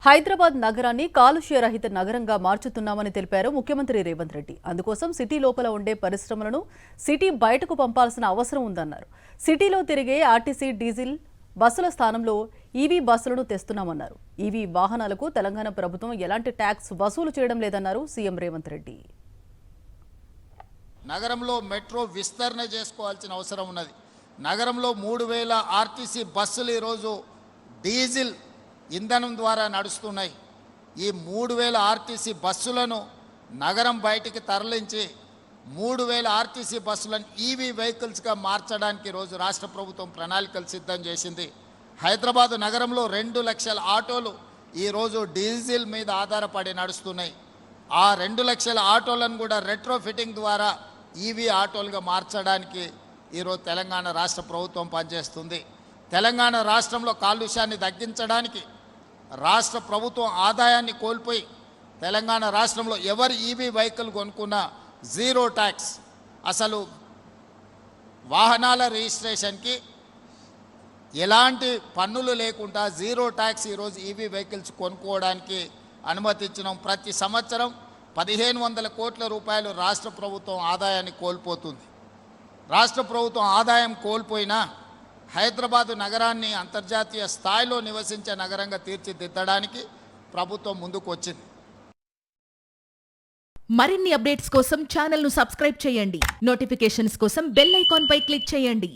హైదరాబాద్ నగరాన్ని కాలుష్య రహిత నగరంగా మార్చుతున్నామని తెలిపారు ముఖ్యమంత్రి రేవంత్ రెడ్డి. అందుకోసం సిటీ లోపల ఉండే పరిశ్రమలను సిటీ బయటకు పంపాల్సిన అవసరం ఉందన్నారు. సిటీలో తిరిగే ఆర్టీసీ డీజిల్ బస్సుల స్థానంలో ఈవీ బస్సులను తెస్తున్నామన్నారు. ఈవీ వాహనాలకు తెలంగాణ ప్రభుత్వం ఎలాంటి ట్యాక్స్ వసూలు చేయడం లేదన్నారు సీఎం రేవంత్ రెడ్డి. నగరంలో మెట్రో విస్తరణ చేసుకోవాల్సిన అవసరం ఉన్నది. నగరంలో 3000 ఆర్టీసీ బస్సులు ఈరోజు డీజిల్ ఇంధనం ద్వారా నడుస్తున్నాయి. ఈ 3000 ఆర్టీసీ బస్సులను నగరం బయటికి తరలించి 3000 ఆర్టీసీ బస్సులను ఈవీ వెహికల్స్గా మార్చడానికి ఈరోజు రాష్ట్ర ప్రభుత్వం ప్రణాళికలు సిద్ధం చేసింది. హైదరాబాదు నగరంలో 2 లక్షల ఆటోలు ఈరోజు డీజిల్ మీద ఆధారపడి నడుస్తున్నాయి. ఆ 2 లక్షల ఆటోలను కూడా రెట్రో ఫిట్టింగ్ ద్వారా ఈవీ ఆటోలుగా మార్చడానికి ఈరోజు తెలంగాణ రాష్ట్ర ప్రభుత్వం పనిచేస్తుంది. తెలంగాణ రాష్ట్రంలో కాలుష్యాన్ని తగ్గించడానికి రాష్ట్ర ప్రభుత్వం ఆదాయాన్ని కోల్పోయి తెలంగాణ రాష్ట్రంలో ఎవరు ఈవీ వెహికల్ కొనుక్కున్నా జీరో ట్యాక్స్, అసలు వాహనాల రిజిస్ట్రేషన్కి ఎలాంటి పన్నులు లేకుండా జీరో ట్యాక్స్ ఈరోజు ఈవీ వెహికల్స్ కొనుక్కోవడానికి అనుమతించినాం. ప్రతి సంవత్సరం 1500 కోట్ల రూపాయలు రాష్ట్ర ప్రభుత్వం ఆదాయాన్ని కోల్పోతుంది. రాష్ట్ర ప్రభుత్వం ఆదాయం కోల్పోయినా హైదరాబాదు నగరాన్ని అంతర్జాతీయ స్థాయిలో నివసించే నగరంగా తీర్చిదిద్దడానికి ప్రభుత్వం ముందుకు వచ్చింది. మరిన్ని అప్డేట్స్ కోసం ఛానల్ను సబ్స్క్రైబ్ చేయండి. నోటిఫికేషన్స్ కోసం బెల్ ఐకాన్ పై క్లిక్ చేయండి.